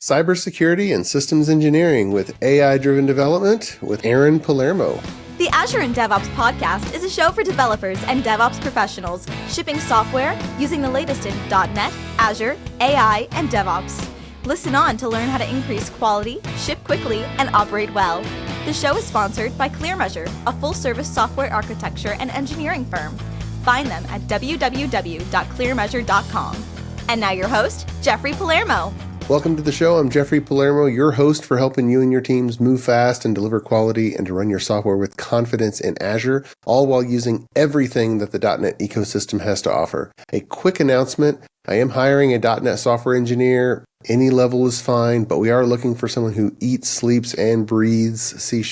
Cybersecurity and Systems Engineering with AI-driven development with Aaron Palermo. The Azure and DevOps podcast is a show for developers and DevOps professionals shipping software using the latest in .NET, Azure, AI, and DevOps. Listen on to learn how to increase quality, ship quickly, and operate well. The show is sponsored by ClearMeasure, a full-service software architecture and engineering firm. Find them at www.clearmeasure.com. And now your host, Jeffrey Palermo. Welcome to the show. I'm Jeffrey Palermo, your host for helping you and your teams move fast and deliver quality and to run your software with confidence in Azure, all while using everything that the .NET ecosystem has to offer. A quick announcement. I am hiring a .NET software engineer. Any level is fine, but we are looking for someone who eats, sleeps, and breathes C#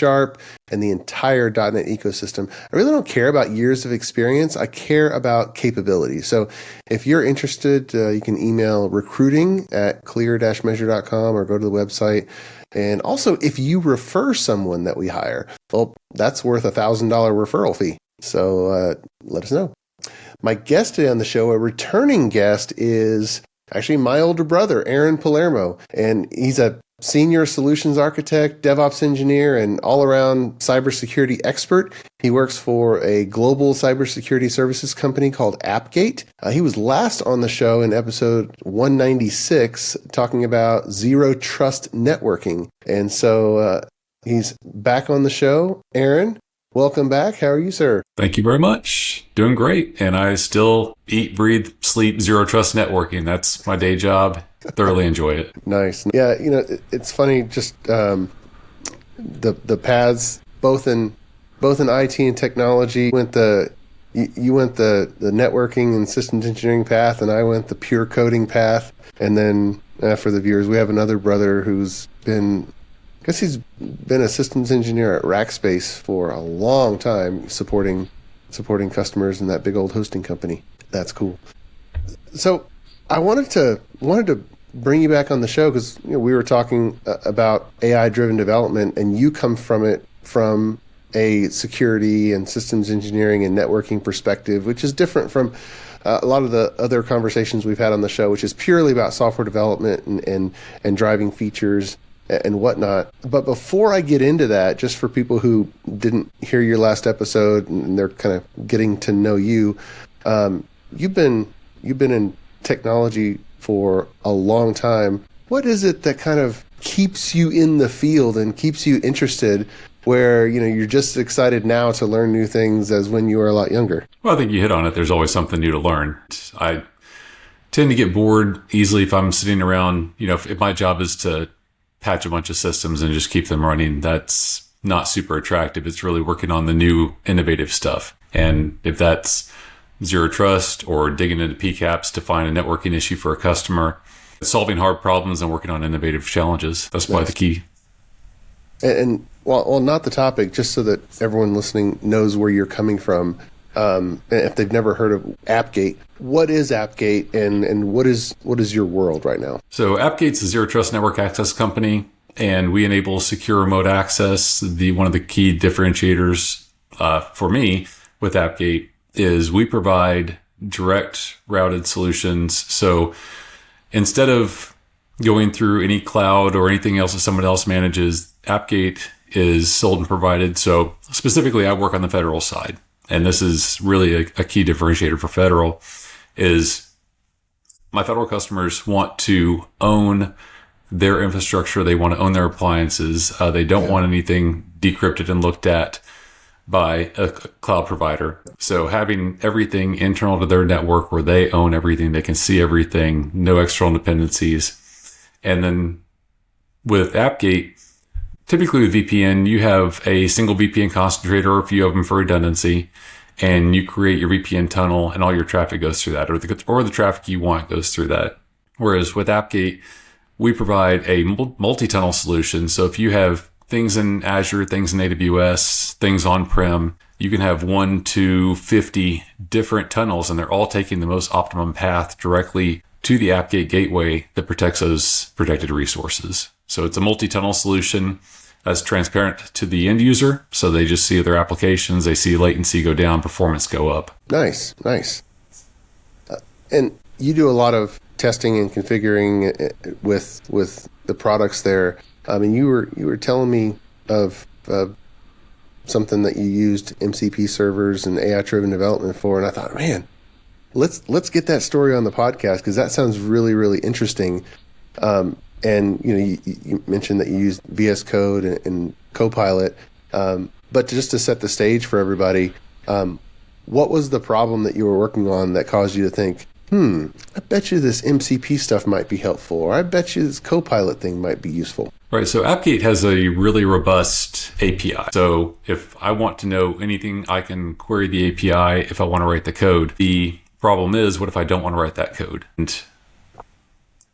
and the entire .NET ecosystem. I really don't care about years of experience. I care about capability. So if you're interested, you can email recruiting@clear-measure.com or go to the website. And also, if you refer someone that we hire, well, that's worth $1,000 referral fee. So let us know. My guest today on the show, a returning guest, is actually my older brother, Aaron Palermo, and he's a senior solutions architect, DevOps engineer, and all-around cybersecurity expert. He works for a global cybersecurity services company called Appgate. He was last on the show in episode 196 talking about zero trust networking. And so he's back on the show. Aaron, welcome back. How are you, sir? Thank you very much. Doing great. And I still eat, breathe, sleep, zero trust networking. That's my day job. I thoroughly enjoy it. Nice. Yeah, you know, it's funny, just the paths, both in IT and technology, you went the networking and systems engineering path, and I went the pure coding path. And then for the viewers, we have another brother who's been a systems engineer at Rackspace for a long time, supporting customers in that big old hosting company. That's cool. So I wanted to bring you back on the show because we were talking about AI-driven development, and you come from a security and systems engineering and networking perspective, which is different from a lot of the other conversations we've had on the show, which is purely about software development and driving features and whatnot. But before I get into that, just for people who didn't hear your last episode and they're kind of getting to know you, you've been in technology for a long time. What is it that kind of keeps you in the field and keeps you interested, where you're just excited now to learn new things as when you were a lot younger? Well, I think you hit on it. There's always something new to learn. I tend to get bored easily if I'm sitting around. If my job is to patch a bunch of systems and just keep them running, that's not super attractive. It's really working on the new innovative stuff. And if that's zero trust or digging into PCAPs to find a networking issue for a customer, solving hard problems and working on innovative challenges, that's probably the key. And well, not the topic, just so that everyone listening knows where you're coming from. If they've never heard of Appgate, what is Appgate and what is your world right now? So Appgate's a zero trust network access company, and we enable secure remote access. One of the key differentiators for me with Appgate is we provide direct routed solutions. So instead of going through any cloud or anything else that someone else manages, Appgate is sold and provided. So specifically, I work on the federal side. And this is really a key differentiator for federal, is my federal customers want to own their infrastructure. They want to own their appliances. They don't want anything decrypted and looked at by a cloud provider. So having everything internal to their network where they own everything, they can see everything, no external dependencies. And then with Appgate, typically with VPN, you have a single VPN concentrator or a few of them for redundancy, and you create your VPN tunnel and all your traffic goes through that, or the traffic you want goes through that. Whereas with Appgate, we provide a multi-tunnel solution. So if you have things in Azure, things in AWS, things on-prem, you can have 1 to 50 different tunnels, and they're all taking the most optimum path directly to the Appgate gateway that protects those protected resources. So it's a multi-tunnel solution that's transparent to the end user. So they just see their applications, they see latency go down, performance go up. Nice. And you do a lot of testing and configuring with the products there. I mean, you were telling me of something that you used MCP servers and AI-driven development for, and I thought, man, let's get that story on the podcast because that sounds really, really interesting. And you mentioned that you used VS Code and Copilot, but just to set the stage for everybody, what was the problem that you were working on that caused you to think, I bet you this MCP stuff might be helpful, or I bet you this Copilot thing might be useful? Right. So Appgate has a really robust API. So if I want to know anything, I can query the API if I want to write the code. The problem is, what if I don't want to write that code? And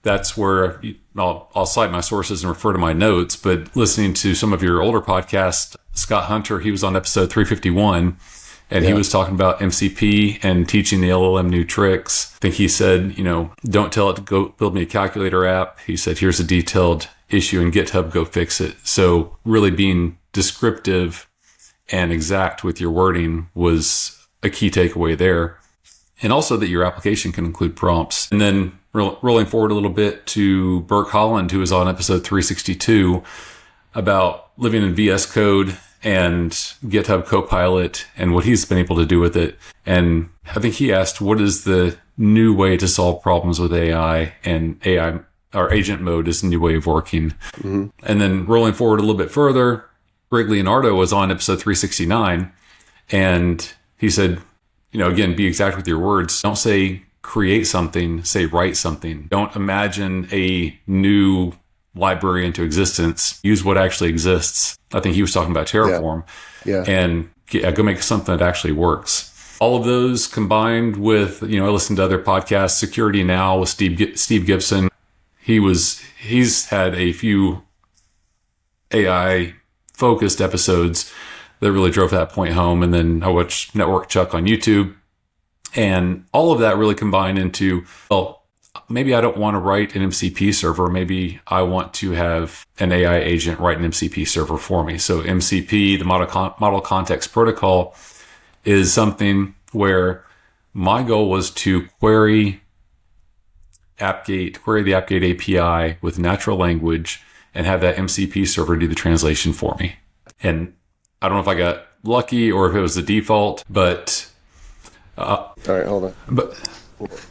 that's where I'll cite my sources and refer to my notes. But listening to some of your older podcasts, Scott Hunter, he was on episode 351. And he was talking about MCP and teaching the LLM new tricks. I think he said, don't tell it to go build me a calculator app. He said, here's a detailed issue in GitHub, go fix it. So really being descriptive and exact with your wording was a key takeaway there. And also that your application can include prompts. And then rolling forward a little bit to Burke Holland, who was on episode 362 about living in VS Code and GitHub Copilot and what he's been able to do with it. And I think he asked, what is the new way to solve problems with AI? And AI, or agent mode, is a new way of working. Mm-hmm. And then rolling forward a little bit further, Greg Leonardo was on episode 369. And he said, again, be exact with your words. Don't say create something, say write something. Don't imagine a new library into existence. Use what actually exists. I think he was talking about Terraform. Yeah. And go make something that actually works. All of those combined with, I listened to other podcasts, Security Now with Steve Gibson. He's had a few AI focused episodes that really drove that point home. And then I watched Network Chuck on YouTube, and all of that really combined into, maybe I don't want to write an MCP server. Maybe I want to have an AI agent write an MCP server for me. So MCP, the Model Context Protocol, is something where my goal was to query the Appgate API with natural language and have that MCP server do the translation for me. And I don't know if I got lucky or if it was the default, but... all right, hold on. But...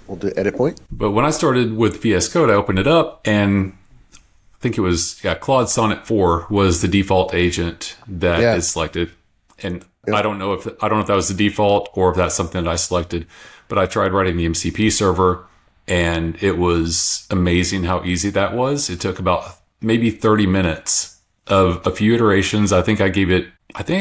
We'll do edit point. But when I started with VS Code, I opened it up, and I think it was Claude Sonnet 4 was the default agent that is selected. And I don't know if that was the default or if that's something that I selected. But I tried writing the MCP server, and it was amazing how easy that was. It took about maybe 30 minutes of a few iterations. I think I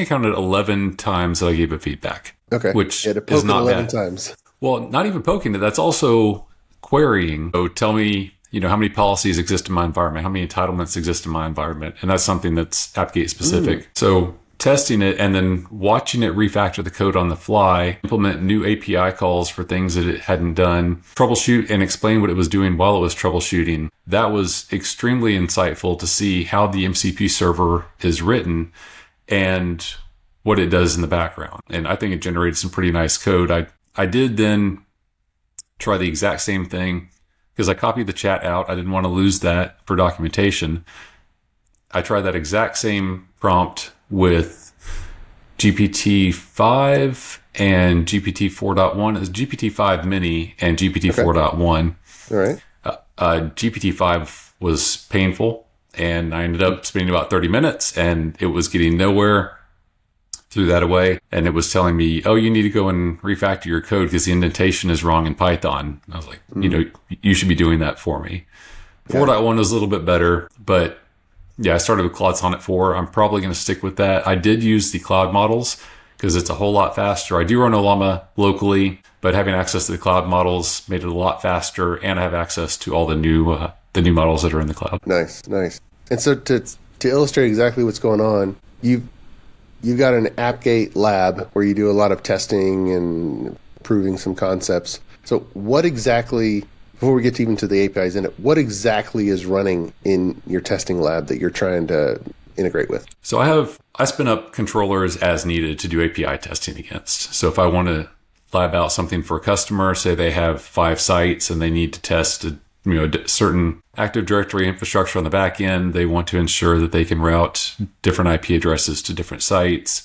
counted 11 times that I gave it feedback. Okay. Which is not 11 bad. times. Well, not even poking it. That's also querying. So tell me, how many policies exist in my environment, how many entitlements exist in my environment. And that's something that's Appgate specific. So testing it and then watching it refactor the code on the fly, implement new API calls for things that it hadn't done, troubleshoot and explain what it was doing while it was troubleshooting. That was extremely insightful to see how the MCP server is written and what it does in the background. And I think it generated some pretty nice code. I did then try the exact same thing because I copied the chat out. I didn't want to lose that for documentation. I tried that exact same prompt with GPT-5 and GPT-4.1. It's GPT-5 Mini and GPT-4.1. All right. GPT-5 was painful, and I ended up spending about 30 minutes, and it was getting nowhere. Threw that away, and it was telling me, you need to go and refactor your code because the indentation is wrong in Python. I was like, you should be doing that for me. 4.1 was a little bit better, but I started with Claude Sonnet 4. I'm probably going to stick with that. I did use the cloud models because it's a whole lot faster. I do run Olama locally, but having access to the cloud models made it a lot faster, and I have access to all the new models that are in the cloud. Nice. And so to illustrate exactly what's going on, You've got an Appgate lab where you do a lot of testing and proving some concepts. So what exactly, before we get even to the APIs in it, what exactly is running in your testing lab that you're trying to integrate with? So I spin up controllers as needed to do API testing against. So if I want to lab out something for a customer, say they have 5 sites and they need to test certain Active Directory infrastructure on the back end. They want to ensure that they can route different IP addresses to different sites.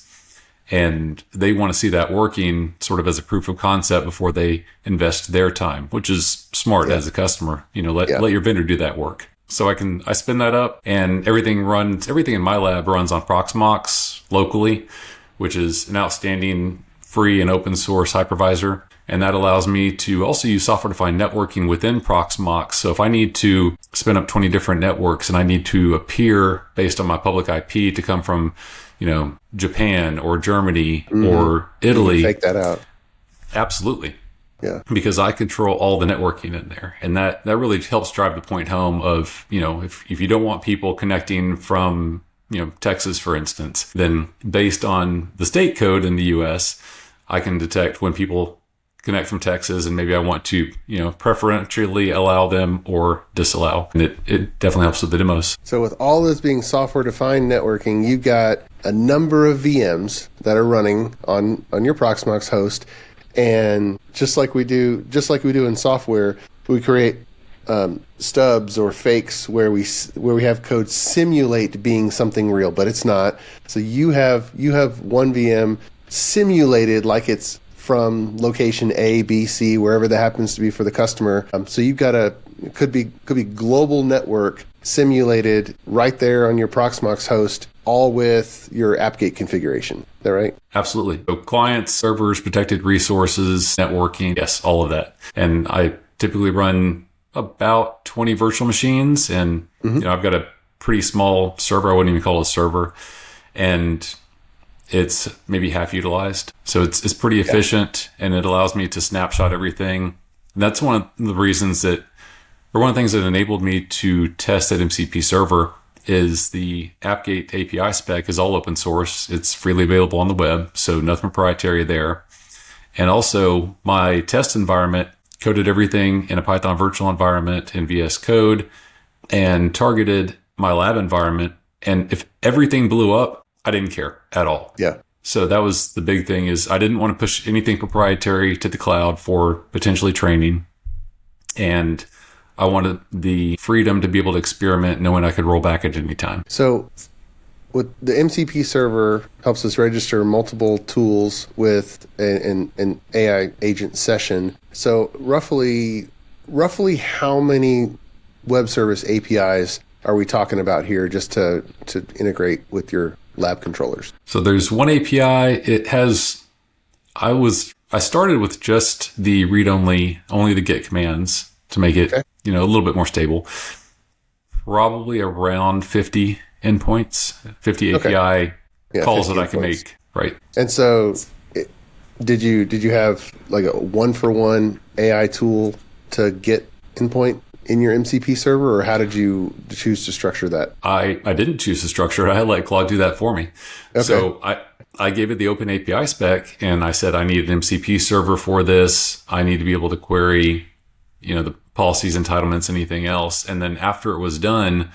And they want to see that working sort of as a proof of concept before they invest their time, which is smart as a customer. Let your vendor do that work. So I spin that up, and everything in my lab runs on Proxmox locally, which is an outstanding free and open source hypervisor. And that allows me to also use software-defined networking within Proxmox. So if I need to spin up 20 different networks and I need to appear based on my public IP to come from, Japan or Germany or Italy. You can fake that out. Absolutely. Yeah. Because I control all the networking in there. And that really helps drive the point home of, if you don't want people connecting from, Texas, for instance, then based on the state code in the US, I can detect when people connect from Texas, and maybe I want to, preferentially allow them or disallow. And it definitely helps with the demos. So with all this being software-defined networking, you got a number of VMs that are running on your Proxmox host. And just like we do in software, we create stubs or fakes where we have code simulate being something real, but it's not. So you have one VM simulated like it's from location A, B, C, wherever that happens to be for the customer. So you've got could be global network simulated right there on your Proxmox host, all with your Appgate configuration. Is that right? Absolutely. So clients, servers, protected resources, networking, yes, all of that. And I typically run about 20 virtual machines, and I've got a pretty small server. I wouldn't even call it a server, and it's maybe half utilized. So it's pretty efficient, and it allows me to snapshot everything. And that's one of the reasons one of the things that enabled me to test that MCP server is the Appgate API spec is all open source. It's freely available on the web, so nothing proprietary there. And also my test environment coded everything in a Python virtual environment in VS Code and targeted my lab environment. And if everything blew up, I didn't care at all. Yeah. So that was the big thing, is I didn't want to push anything proprietary to the cloud for potentially training. And I wanted the freedom to be able to experiment knowing I could roll back at any time. So with the MCP server helps us register multiple tools with an AI agent session. So roughly how many web service APIs are we talking about here just to integrate with your lab controllers? So there's one API. I started with just the only the Git commands to make it, a little bit more stable. Probably around 50 endpoints, 50 API calls that I can make. Right. And so did you have like a one-for-one AI tool to Git endpoint in your MCP server, or how did you choose to structure that? I didn't choose to structure it. I let Claude do that for me. Okay. So I gave it the open API spec, and I said I need an MCP server for this. I need to be able to query, the policies, entitlements, anything else. And then after it was done,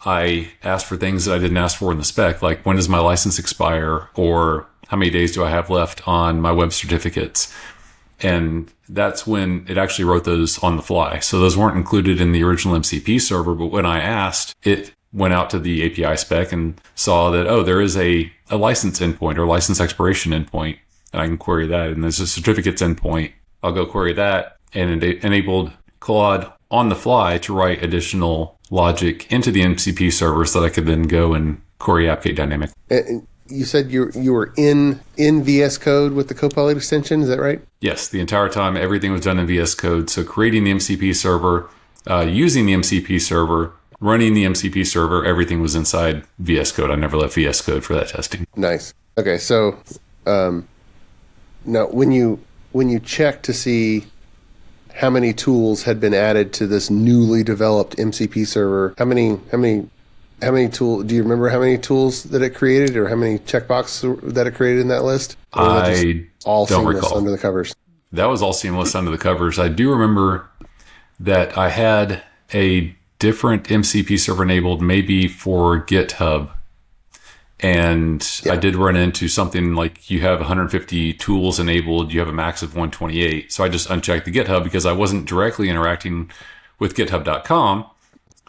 I asked for things that I didn't ask for in the spec, like when does my license expire, or how many days do I have left on my web certificates? And that's when it actually wrote those on the fly. So those weren't included in the original MCP server, but when I asked, it went out to the API spec and saw that, there is a license endpoint or license expiration endpoint, and I can query that. And there's a certificates endpoint. I'll go query that, and it enabled Claude on the fly to write additional logic into the MCP server so that I could then go and query Appgate Dynamic. And you said you were in VS Code with the Copilot extension, is that right? Yes, the entire time everything was done in VS Code. So creating the MCP server, using the MCP server, running the MCP server, everything was inside VS Code. I never left VS Code for that testing. Nice. Okay, so now when you check to see how many tools had been added to this newly developed MCP server, how many tools, do you remember how many tools that it created, or how many checkboxes that it created in that list? Or I all don't seamless recall. Under the covers? That was all seamless under the covers. I do remember that I had a different MCP server enabled, maybe for GitHub. And I did run into something like, you have 150 tools enabled, you have a max of 128. So I just unchecked the GitHub because I wasn't directly interacting with GitHub.com.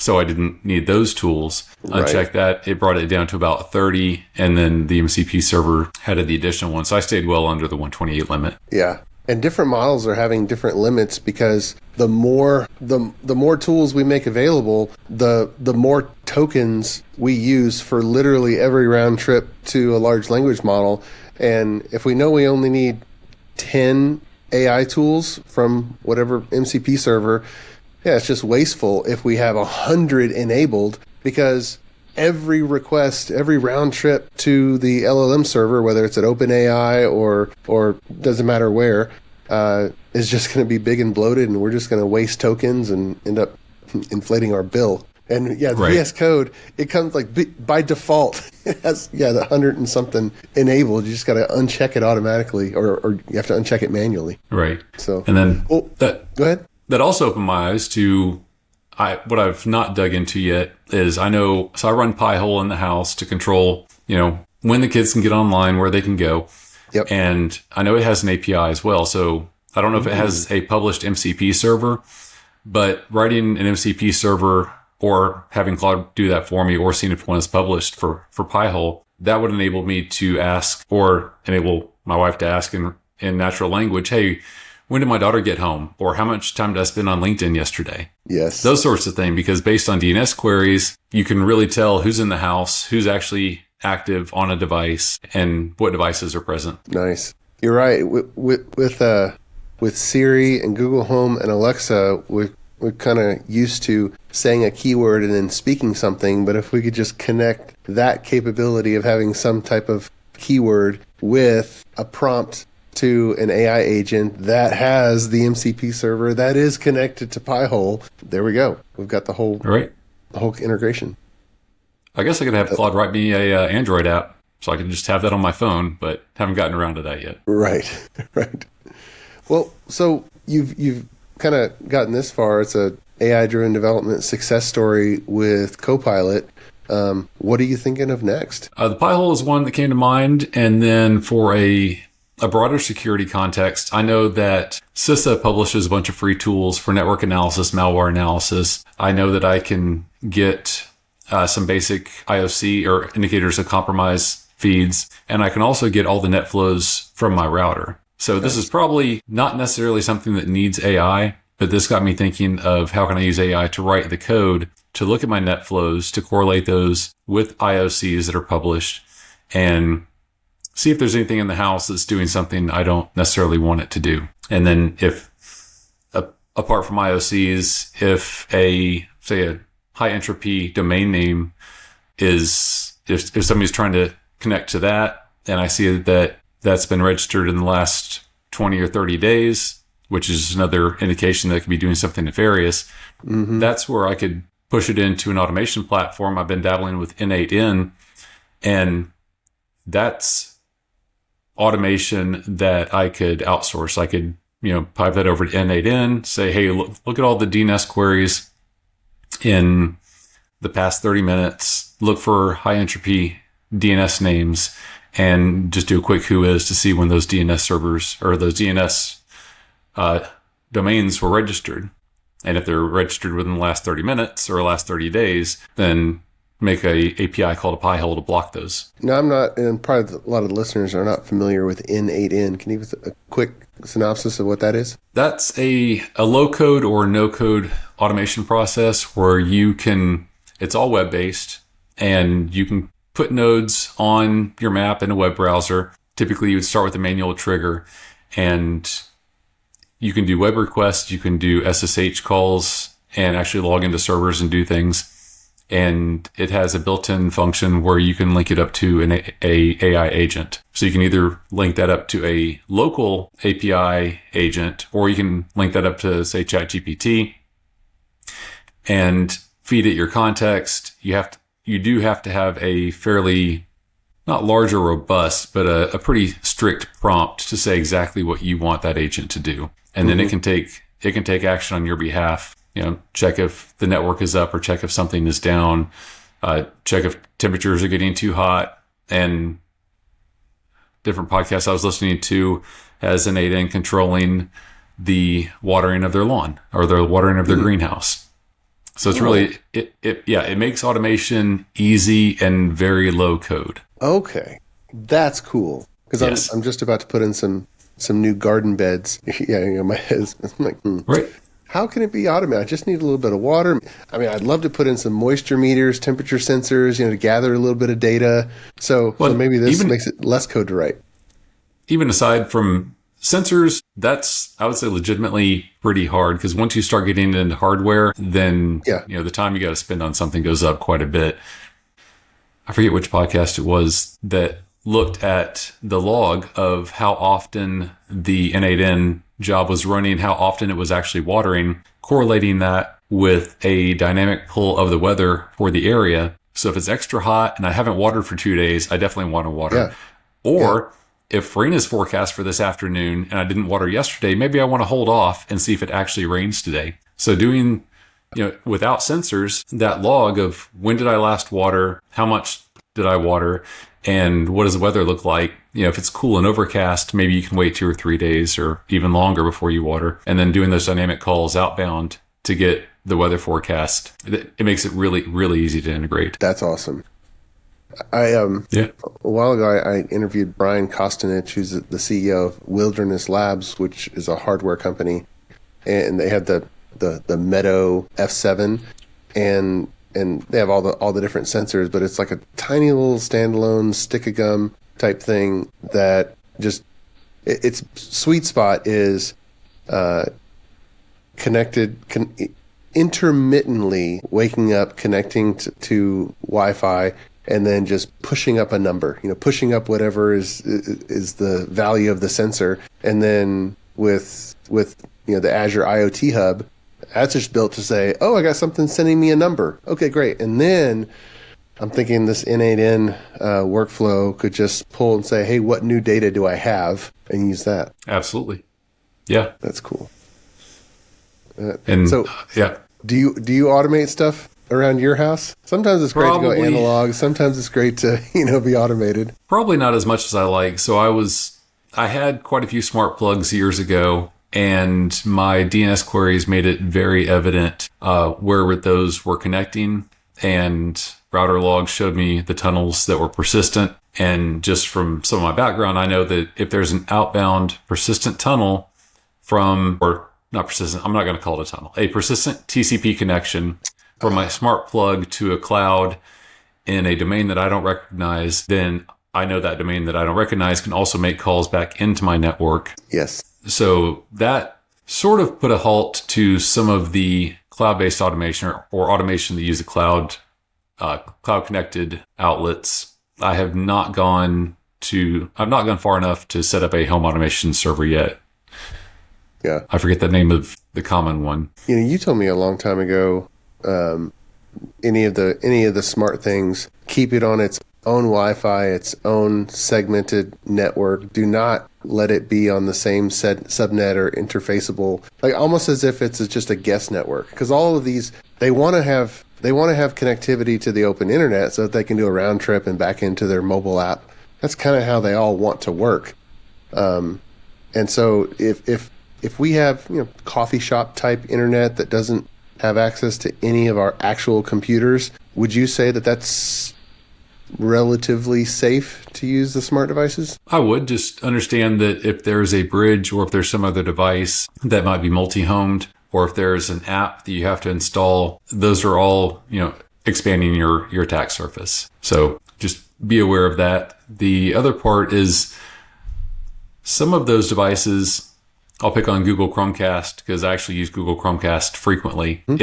So I didn't need those tools. Unchecked that. It brought it down to about 30. And then the MCP server had the additional one. So I stayed well under the 128 limit. Yeah. And different models are having different limits because the more tools we make available, the more tokens we use for literally every round trip to a large language model. And if we know we only need 10 AI tools from whatever MCP server, yeah, it's just wasteful if we have 100 enabled, because every request, every round trip to the LLM server, whether it's at OpenAI or doesn't matter where, is just going to be big and bloated, and we're just going to waste tokens and end up inflating our bill. And yeah, the VS Code, it comes like by default. It has the 100 and something enabled. You just got to uncheck it automatically, or you have to uncheck it manually. Right. So and then go ahead. That also opened my eyes to what I've not dug into yet is I run Pi-hole in the house to control, when the kids can get online, where they can go. Yep. And I know it has an API as well. So I don't know if it has a published MCP server, but writing an MCP server or having Claude do that for me, or seeing if one is published for Pi-hole, that would enable me to ask, or enable my wife to ask in natural language, hey, when did my daughter get home? Or how much time did I spend on LinkedIn yesterday? Yes. Those sorts of things, because based on DNS queries, you can really tell who's in the house, who's actually active on a device, and what devices are present. Nice. You're right. With Siri and Google Home and Alexa, we're kind of used to saying a keyword and then speaking something. But if we could just connect that capability of having some type of keyword with a prompt to an AI agent that has the MCP server that is connected to Pi-hole, there we go. We've got the whole integration. I guess I could have Claude write me a Android app so I can just have that on my phone, but haven't gotten around to that yet. Right. Well, so you've kind of gotten this far. It's a AI-driven development success story with Copilot. What are you thinking of next? The Pi-hole is one that came to mind, and then for a broader security context, I know that CISA publishes a bunch of free tools for network analysis, malware analysis. I know that I can get some basic IOC or indicators of compromise feeds, and I can also get all the net flows from my router. So this is probably not necessarily something that needs AI, but this got me thinking of how can I use AI to write the code to look at my net flows, to correlate those with IOCs that are published, and see if there's anything in the house that's doing something I don't necessarily want it to do. And then if, apart from IOCs, if a high entropy domain name is, if somebody's trying to connect to that, and I see that that's been registered in the last 20 or 30 days, which is another indication that it could be doing something nefarious, that's where I could push it into an automation platform. I've been dabbling with N8N, and that's automation that I could outsource. I could, pipe that over to N8N, say, hey, look at all the DNS queries in the past 30 minutes, look for high entropy DNS names, and just do a quick whois to see when those DNS servers or those DNS domains were registered. And if they're registered within the last 30 minutes or last 30 days, then make a API called a Pi-hole to block those. No, I'm not, and probably a lot of the listeners are not familiar with N8N. Can you give us a quick synopsis of what that is? That's a low-code or no-code automation process where it's all web-based, and you can put nodes on your map in a web browser. Typically, you would start with a manual trigger, and you can do web requests, you can do SSH calls, and actually log into servers and do things. And it has a built-in function where you can link it up to an AI agent. So you can either link that up to a local API agent, or you can link that up to, say, ChatGPT and feed it your context. You do have to have a fairly, not large or robust, but a pretty strict prompt to say exactly what you want that agent to do. And then it can take action on your behalf. Check if the network is up or check if something is down, check if temperatures are getting too hot. And different podcasts I was listening to has N8N controlling the watering of their lawn or the watering of their greenhouse. So it's really, it makes automation easy and very low code. Okay. That's cool. Because Yes. I'm just about to put in some new garden beds. My head's I'm like, Right. how can it be automated? I just need a little bit of water. I mean, I'd love to put in some moisture meters, temperature sensors, to gather a little bit of data. So maybe this makes it less code to write. Even aside from sensors, that's, I would say, legitimately pretty hard, because once you start getting into hardware, then the time you got to spend on something goes up quite a bit. I forget which podcast it was that looked at the log of how often the N8N job was running, how often it was actually watering, correlating that with a dynamic pull of the weather for the area. So if it's extra hot and I haven't watered for 2 days, I definitely want to water. Yeah. Or if rain is forecast for this afternoon and I didn't water yesterday, maybe I want to hold off and see if it actually rains today. So doing, without sensors, that log of when did I last water, how much did I water, and what does the weather look like? If it's cool and overcast, maybe you can wait 2 or 3 days or even longer before you water. And then doing those dynamic calls outbound to get the weather forecast, it makes it really, really easy to integrate. That's awesome. A while ago, I interviewed Brian Kostanich, who's the CEO of Wilderness Labs, which is a hardware company, and they had the Meadow F7, and they have all the different sensors, but it's like a tiny little standalone stick of gum type thing that just its sweet spot is connected intermittently, waking up, connecting to Wi-Fi, and then just pushing up a number, pushing up whatever is the value of the sensor. And then with the Azure IoT Hub, that's just built to say, oh, I got something sending me a number. Okay, great. And then I'm thinking this N8N workflow could just pull and say, hey, what new data do I have? And use that. Absolutely. Yeah. That's cool. Do you automate stuff around your house? Sometimes it's great to go analog. Sometimes it's great to, be automated. Probably not as much as I like. So I had quite a few smart plugs years ago, and my DNS queries made it very evident where those were connecting, and router logs showed me the tunnels that were persistent. And just from some of my background, I know that if there's an outbound persistent tunnel or not persistent, I'm not going to call it a tunnel, a persistent TCP connection from my smart plug to a cloud in a domain that I don't recognize, then I know that domain that I don't recognize can also make calls back into my network. Yes. So that sort of put a halt to some of the cloud-based automation or automation that use the cloud-connected outlets. I've not gone far enough to set up a home automation server yet. Yeah. I forget the name of the common one. You told me a long time ago, any of the smart things, keep it on its own Wi-Fi, its own segmented network. Do not let it be on the same subnet or interfaceable, like almost as if it's just a guest network. Because all of these, they want to have connectivity to the open internet so that they can do a round trip and back into their mobile app. That's kind of how they all want to work. And so if we have coffee shop type internet that doesn't have access to any of our actual computers, would you say that that's relatively safe to use the smart devices? I would just understand that if there's a bridge or if there's some other device that might be multi-homed, or if there's an app that you have to install, those are all, expanding your attack surface. So just be aware of that. The other part is some of those devices, I'll pick on Google Chromecast because I actually use Google Chromecast frequently. Mm-hmm.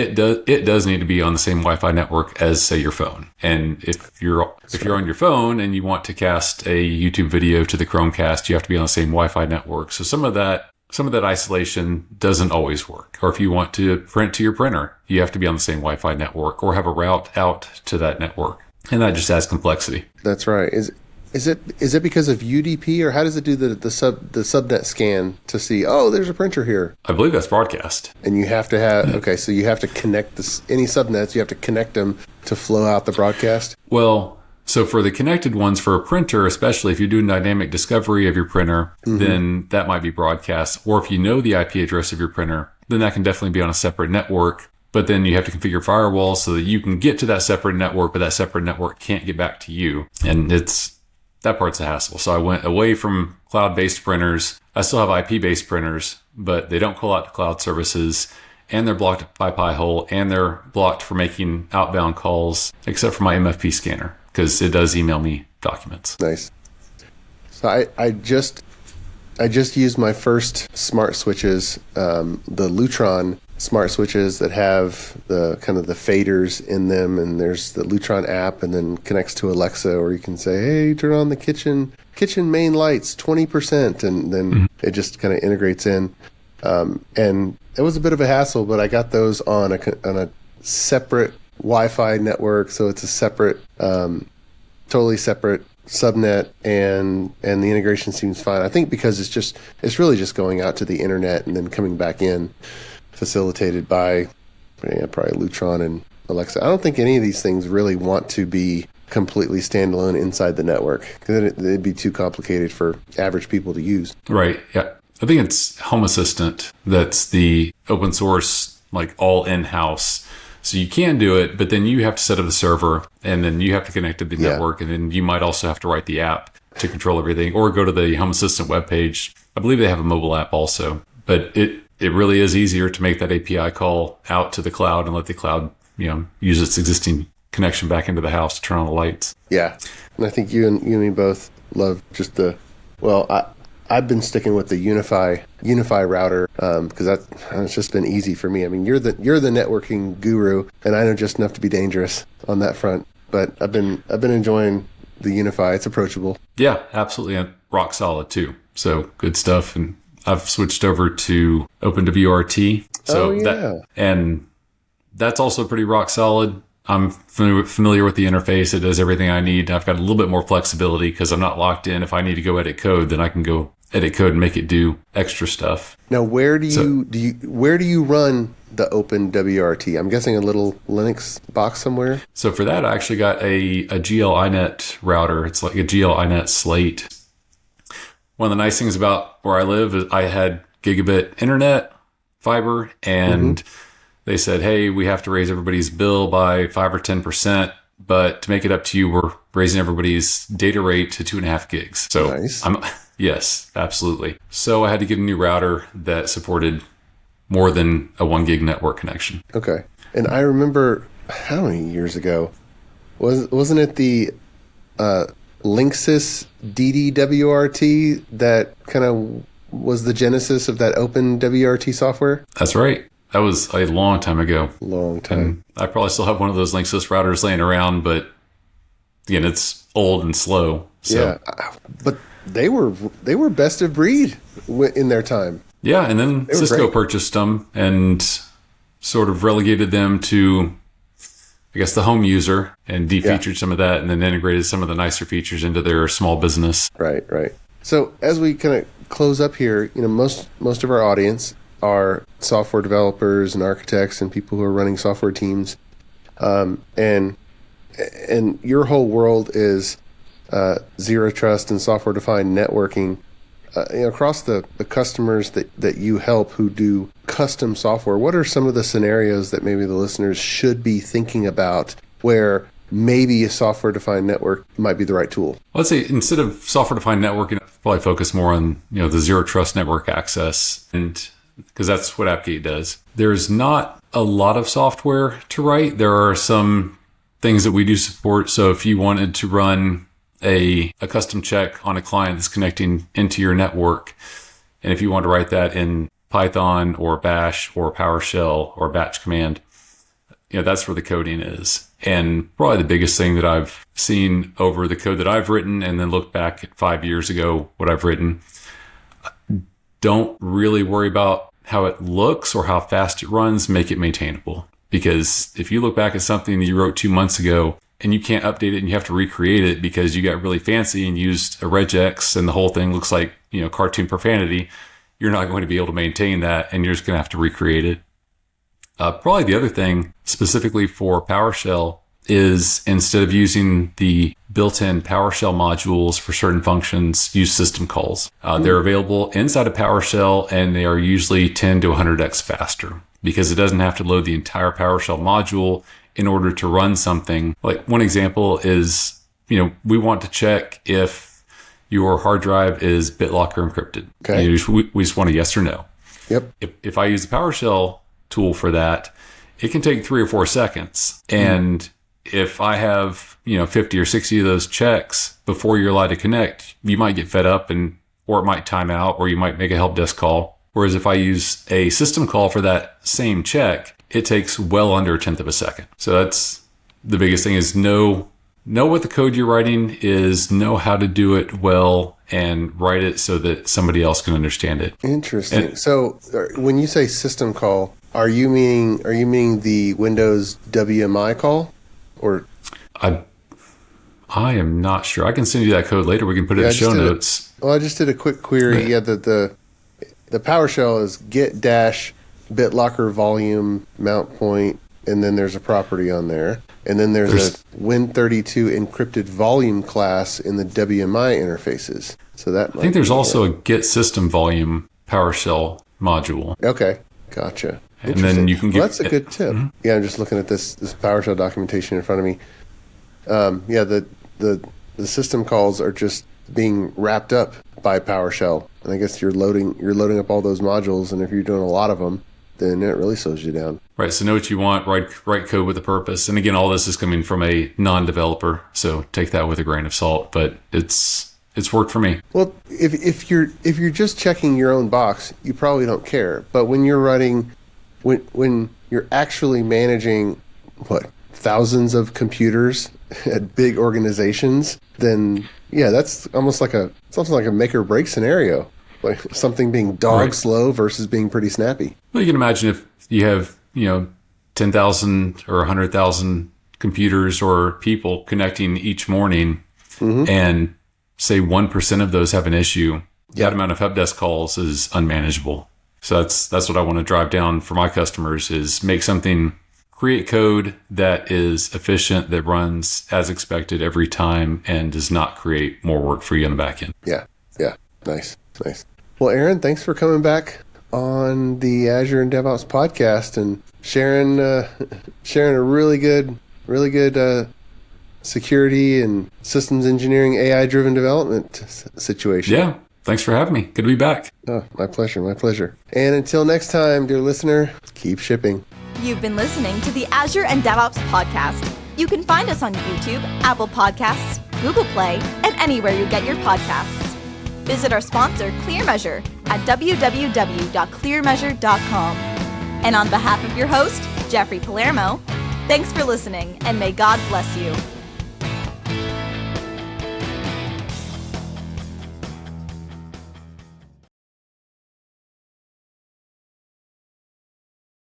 It does need to be on the same Wi-Fi network as, say, your phone. And if you're on your phone and you want to cast a YouTube video to the Chromecast, you have to be on the same Wi-Fi network. So some of that isolation doesn't always work. Or if you want to print to your printer, you have to be on the same Wi-Fi network or have a route out to that network. And that just adds complexity. That's right. Is it because of UDP, or how does it do the subnet scan to see, oh, there's a printer here? I believe that's broadcast. And you have to have, so you have to connect any subnets, you have to connect them to flow out the broadcast? Well, So for the connected ones for a printer, especially if you're doing dynamic discovery of your printer, then that might be broadcast. Or if you know the IP address of your printer, then that can definitely be on a separate network. But then you have to configure firewalls so that you can get to that separate network, but that separate network can't get back to you. And that part's a hassle. So I went away from cloud-based printers. I still have IP-based printers, but they don't call out to cloud services, and they're blocked by Pi-hole, and they're blocked for making outbound calls, except for my MFP scanner, because it does email me documents. Nice. So I just used my first smart switches, the Lutron smart switches that have the kind of the faders in them, and there's the Lutron app, and then connects to Alexa, or you can say, hey, turn on the kitchen main lights 20%, and then it just kind of integrates in. And it was a bit of a hassle, but I got those on a separate Wi-Fi network, so it's a separate, totally separate subnet, and the integration seems fine. I think because it's really just going out to the internet and then coming back in, facilitated by probably Lutron and Alexa. I don't think any of these things really want to be completely standalone inside the network, because it'd be too complicated for average people to use. Right. Yeah. I think it's Home Assistant that's the open source, like all in-house. So you can do it, but then you have to set up the server, and then you have to connect to the network, and then you might also have to write the app to control everything, or go to the Home Assistant webpage. I believe they have a mobile app also, but it really is easier to make that API call out to the cloud and let the cloud, use its existing connection back into the house to turn on the lights. Yeah. And I think you and me both love just I've been sticking with the Unify router, because that's just been easy for me. I mean, you're the networking guru, and I know just enough to be dangerous on that front. But I've been enjoying the Unify. It's approachable. Yeah, absolutely, and rock solid too. So good stuff. And I've switched over to OpenWRT. So and that's also pretty rock solid. I'm familiar with the interface. It does everything I need. I've got a little bit more flexibility because I'm not locked in. If I need to go edit code, then I can go edit code and make it do extra stuff. Now, where do you run the OpenWRT? I'm guessing a little Linux box somewhere. So for that, I actually got a GL iNet router. It's like a GL iNet Slate. One of the nice things about where I live is I had gigabit internet, fiber, and they said, hey, we have to raise everybody's bill by 5 or 10%, but to make it up to you, we're raising everybody's data rate to 2.5 gigs. So nice. Yes, absolutely. So I had to get a new router that supported more than a 1 gig network connection. Okay. And I remember, how many years ago, wasn't it the Linksys DDWRT that kind of was the genesis of that OpenWRT software? That's right. That was a long time ago. Long time. And I probably still have one of those Linksys routers laying around, but again, it's old and slow. So. Yeah, but they were best of breed in their time. Yeah, and then Cisco purchased them and sort of relegated them to, I guess, the home user, and defeatured some of that, and then integrated some of the nicer features into their small business. Right. So as we kind of close up here, most of our audience are software developers and architects and people who are running software teams, and your whole world is zero trust and software defined networking. Across the customers that you help who do custom software, what are some of the scenarios that maybe the listeners should be thinking about where maybe a software defined network might be the right tool? Let's say instead of software defined networking, I'd probably focus more on the zero trust network access, and because that's what Appgate does. There's not a lot of software to write. There are some things that we do support. So if you wanted to run a custom check on a client that's connecting into your network, and if you want to write that in Python or Bash or PowerShell or batch command, that's where the coding is. And probably the biggest thing that I've seen over the code that I've written, and then look back at 5 years ago, what I've written, don't really worry about how it looks or how fast it runs. Make it maintainable. Because if you look back at something that you wrote 2 months ago and you can't update it and you have to recreate it because you got really fancy and used a regex and the whole thing looks like, cartoon profanity, you're not going to be able to maintain that, and you're just going to have to recreate it. Probably the other thing specifically for PowerShell is, instead of using the built-in PowerShell modules for certain functions use system calls. They're available inside of PowerShell, and they are usually 10 to 100x faster because it doesn't have to load the entire PowerShell module in order to run something. Like one example is, we want to check if your hard drive is BitLocker encrypted. Okay. We just want a yes or no. Yep. If I use the PowerShell tool for that, it can take 3 or 4 seconds. And if I have, 50 or 60 of those checks before you're allowed to connect, you might get fed up or it might time out, or you might make a help desk call. Whereas if I use a system call for that same check, it takes well under a tenth of a second. So that's the biggest thing is know what the code you're writing is, know how to do it well, and write it so that somebody else can understand it. Interesting. So when you say system call, are you meaning the Windows WMI call, or? I am not sure. I can send you that code later. We can put it in show notes. I just did a quick query. Yeah, the PowerShell is get dash BitLocker volume mount point, and then there's a property on there, and then there's a Win32 encrypted volume class in the WMI interfaces. So that I think there's also a get system volume PowerShell module. Okay, gotcha. And then you can get. Well, that's a good tip. Mm-hmm. Yeah, I'm just looking at this PowerShell documentation in front of me. The system calls are just being wrapped up by PowerShell, and I guess you're loading up all those modules, and if you're doing a lot of them, then it really slows you down. Right. So know what you want. Write code with a purpose. And again, all this is coming from a non-developer, so take that with a grain of salt. But it's worked for me. Well, if you're just checking your own box, you probably don't care. But when you're writing, when you're actually managing thousands of computers at big organizations, then yeah, that's almost like a make or break scenario. Like something being slow versus being pretty snappy. Well, you can imagine if you have 10,000 or 100,000 computers or people connecting each morning, and say 1% of those have an issue, that amount of help desk calls is unmanageable. So that's what I want to drive down for my customers is create code that is efficient, that runs as expected every time, and does not create more work for you on the back end. Yeah. Nice. Well, Aaron, thanks for coming back on the Azure and DevOps podcast and sharing a really good security and systems engineering AI-driven development situation. Yeah. Thanks for having me. Good to be back. Oh, my pleasure. And until next time, dear listener, keep shipping. You've been listening to the Azure and DevOps podcast. You can find us on YouTube, Apple Podcasts, Google Play, and anywhere you get your podcasts. Visit our sponsor, ClearMeasure, at www.clearmeasure.com. And on behalf of your host, Jeffrey Palermo, thanks for listening, and may God bless you.